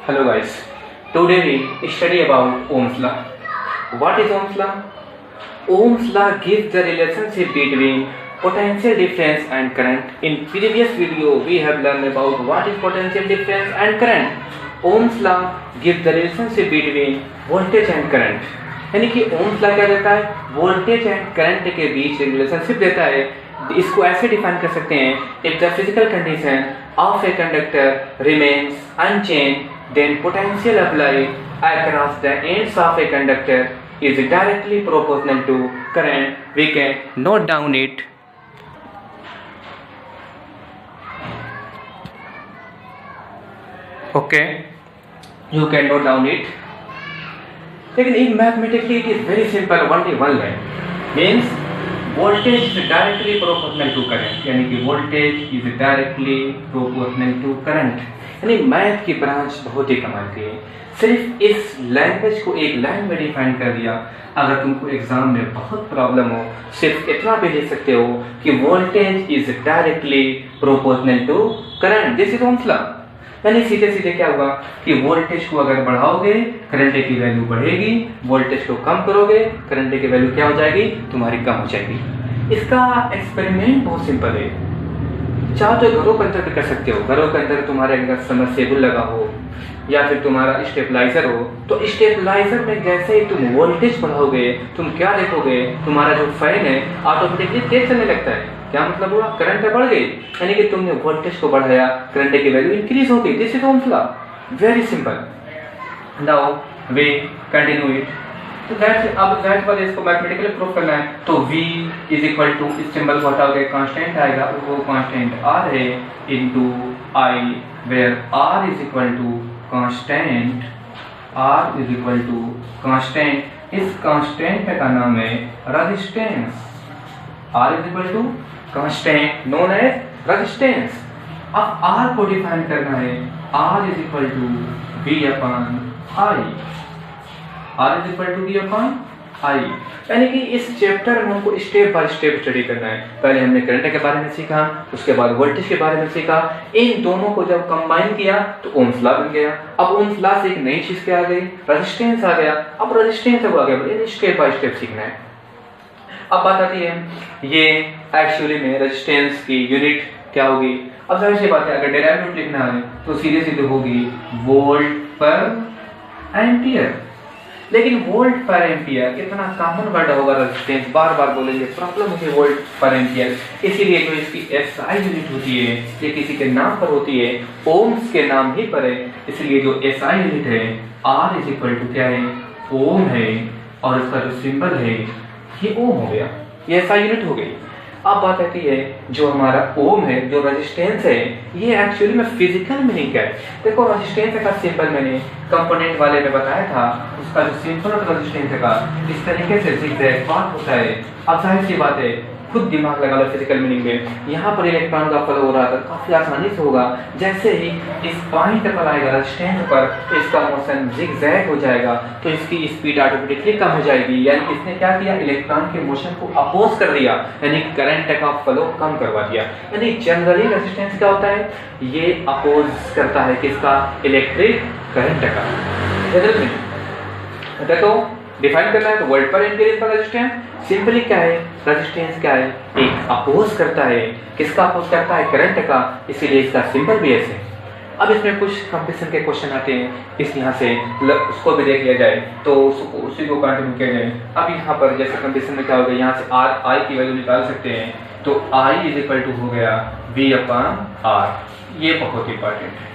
Hello guys, today we study about Ohm's law. What is Ohm's law? Ohm's law gives the relationship between potential difference and current. In previous video we have learned about what is potential difference and current. Ohm's law gives the relationship between voltage and current. यानी कि Ohm's law क्या देता है? Voltage and current के बीच relationship देता है. इसको ऐसे डिफाइन कर सकते हैं, if the physical condition of a conductor remains unchanged then potential applied across the ends of a conductor is directly proportional to current. We can note down it. Okay, you can note down it. लेकिन in mathematically it is very simple, only one line. Means voltage is directly proportional to current. यानी कि voltage is directly proportional to current. यानी math की branch बहुत ही कमाल की है. सिर्फ इस लैंग्वेज को एक लाइन में डिफाइन कर दिया. अगर तुमको एग्जाम में बहुत प्रॉब्लम हो, सिर्फ इतना भी लिख सकते हो कि voltage is directly proportional to current. This is Ohm's law. यानी सीधे सीधे क्या हुआ कि वोल्टेज को अगर बढ़ाओगे करंट की वैल्यू बढ़ेगी, वोल्टेज को कम करोगे करंट की वैल्यू क्या हो जाएगी, तुम्हारी कम हो जाएगी. इसका एक्सपेरिमेंट बहुत सिंपल है. चाहो तो घरों के अंदर भी कर सकते हो. घरों के अंदर तुम्हारे अगर सबमर्सिबल लगा हो या फिर तुम्हारा स्टेबलाइजर हो, तो स्टेबलाइजर में जैसे ही तुम वोल्टेज बढ़ाओगे तुम क्या देखोगे, तुम्हारा जो फैन है ऑटोमेटिकली तेज चलने लगता है. क्या मतलब हुआ, करंट बढ़ गई. यानी कि तुमने वोल्टेज को बढ़ाया, करंट की वैल्यू इंक्रीज हो गई. This is Ohm's law. Very simple. Now we continue it. तो अब दैट वाले इसको मैथमेटिकली प्रूव करना है. तो V इज इक्वल टू इस सिंबल को हटाओगे, कांस्टेंट आएगा. वो कांस्टेंट R है into I, where R is equal to constant. R is equal to constant. इस कांस्टेंट का नाम है resistance. R is equal to constant known as resistance. अब R को डिफाइन करना है. R is equal to V upon I. R is equal to V upon I. यानी कि इस चैप्टर में हमको स्टेप बाय स्टेप स्टडी करना है. पहले हमने करंट के बारे में सीखा, उसके बाद वोल्टेज के बारे में सीखा. इन दोनों को जब कंबाइन किया तो ओम्स लॉ बन गया. अब ओम्स लॉ से एक नई चीज क्या आ गई, रेजिस्टेंस आ गया. अब रेजिस्टेंस अब आ गया, स्टेप बाय स्टेप सीखना है. अब बात आती है ये एक्चुअली में रेजिस्टेंस की यूनिट क्या होगी. अब जाहिर सी बात है, अगर डेरिवेटिव लिखना है तो सीधे सीधे होगी वोल्ट पर एम्पियर. लेकिन वोल्ट पर एम्पियर कितना कॉमन वर्ड होगा, रेजिस्टेंस बार बार बोलेंगे, प्रॉब्लम होगी वोल्ट पर एम्पियर. इसीलिए जो इसकी SI यूनिट होती है ये किसी के नाम पर होती है, ओम्स के नाम ही पर है. इसलिए जो SI यूनिट है R इज इक्वल टू क्या है, ओम है. और इसका जो सिंबल है ये ओम हो गया, ये SI यूनिट हो गई. अब बात आती है जो हमारा ओम है, जो रेजिस्टेंस है, ये एक्चुअली में फिजिकल मीनिंग क्या है. देखो रेजिस्टेंस का सिंबल मैंने कंपोनेंट वाले में बताया था. उसका जो सिंबल रेजिस्टेंस का इस तरीके से जिगजैग पाथ होता है. अब जाहिर सी बात है, खुद दिमाग लगा लो फिजिकल मीनिंग में. यहाँ पर इलेक्ट्रॉन का फ्लो हो रहा था, काफी आसानी से होगा. जैसे ही इस पॉइंट पर आएगा रेजिस्टेंस पर तो इसका मोशन जिगजैग हो जाएगा, तो इसकी स्पीड ऑटोमेटिकली कम हो जाएगी. यानी इसने क्या किया, इलेक्ट्रॉन के मोशन को अपोज कर दिया, यानी करंट का फ्लो कम करवा दिया. यानी जनरली रेजिस्टेंस क्या होता है, ये अपोज करता है किसका, इलेक्ट्रिक करंट का. देखो डिफाइन करना है तो वोल्ट पर एम्पियर पर रेजिस्टेंस. सिंपली क्या है, रेजिस्टेंस क्या है, एक अपोज करता है. किसका अपोज करता है, करंट का. इसीलिए इसका सिंबल भी ऐसे. अब इसमें कुछ कंपैरिजन के क्वेश्चन आते हैं, इस यहाँ से उसको भी देख लिया जाए तो उसी को कंटिन्यू किया जाए. अब यहाँ पर जैसे कंपैरिजन में क्या होगा, यहाँ से I की वैल्यू निकाल सकते हैं. तो I इज इक्वल टू हो गया V अपॉन R. ये बहुत इंपॉर्टेंट है.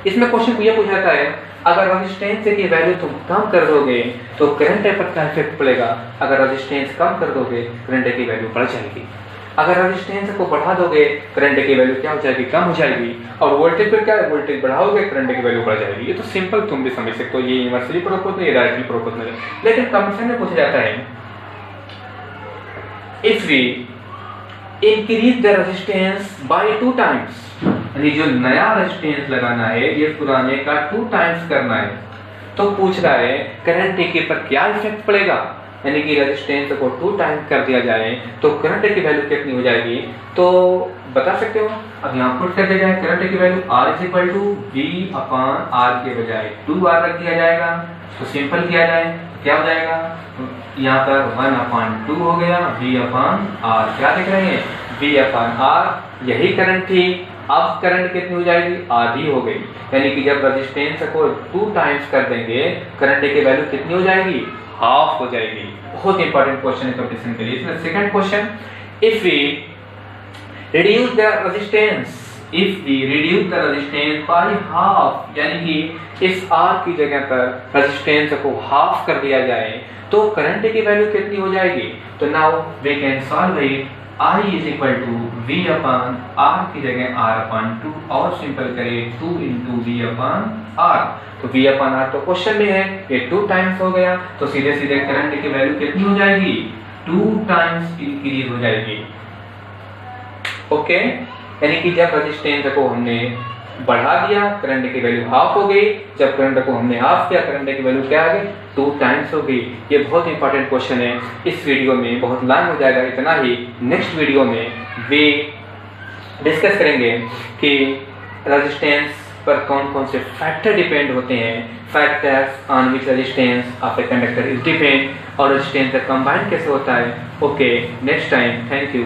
इसमें क्वेश्चन ये पूछा है, अगर रेजिस्टेंस की वैल्यू तुम कम कर दोगे तो करंट पर क्या इफेक्ट पड़ेगा. अगर रेजिस्टेंस कम कर दोगे करंट की वैल्यू बढ़ जाएगी. अगर रेजिस्टेंस को बढ़ा दोगे करंट की वैल्यू क्या हो जाएगी, कम हो जाएगी. और वोल्टेज पर क्या है, वोल्टेज बढ़ाओगे करंट की वैल्यू बढ़ जाएगी. ये तो सिंपल तुम भी समझ सकते हो, ये इनवर्सली प्रोपोर्शनल है, डायरेक्टली प्रोपोर्शनल है. लेकिन कंपैरिजन में पूछा जाता है, if we increase the resistance by 2 times, यानी जो नया रेजिस्टेंस लगाना है ये पुराने का 2 टाइम्स करना है, तो पूछ रहा है करंट के पर क्या इफेक्ट पड़ेगा. यानी कि रेजिस्टेंस को 2 टाइम कर दिया जाए तो करंट की वैल्यू कितनी हो जाएगी, तो बता सकते हो. अब यहाँ पुट कर दिया जाए करंट की value R is equal to V/R के बजाय 2R रख दिया जाएगा, तो सिंपल किया जाए तो क्या हो जाएगा, यहाँ पर 1/2 हो गया V/R। क्या देख रहे हैं, V/R, यही करंट थी। अब करंट कितनी हो जाएगी, आधी हो गई, यानी कि जब रेजिस्टेंस को 2 टाइम्स कर देंगे करंट की वैल्यू कितनी हो जाएगी, हाफ हो जाएगी। बहुत इंपॉर्टेंट क्वेश्चन है कंपटीशन के लिए। इसमें second question, if we reduce the resistance by half, यानी कि इस R की जगह पर रेजिस्टेंस को हाफ कर दिया जाए तो करंट की वैल्यू कितनी हो जाएगी। तो now we can solve it, I is equal to V/R की जगह R/2 और सिंपल करें 2 × V/R। तो V/R तो क्वेश्चन में है, ये 2 टाइम्स हो गया, तो सीधे सीधे करंट की वैल्यू कितनी हो जाएगी, 2 टाइम्स इंक्रीज हो जाएगी। ओके, यानी कि जब रेजिस्टेंस को हमने बढ़ा दिया करंट की वैल्यू हाफ हो गई, जब करंट को हमने हाफ किया करंट की वैल्यू क्या आ गई, 2 टाइम्स हो गई। ये बहुत इंपॉर्टेंट क्वेश्चन है। इस वीडियो में बहुत लॉन्ग हो जाएगा, इतना ही। नेक्स्ट वीडियो में वे डिस्कस करेंगे कि रेजिस्टेंस पर कौन कौन से फैक्टर डिपेंड होते हैं, factors on which resistance of a conductor is depend, और रेजिस्टेंस कंबाइन कैसे होता है। Okay, next time, thank you.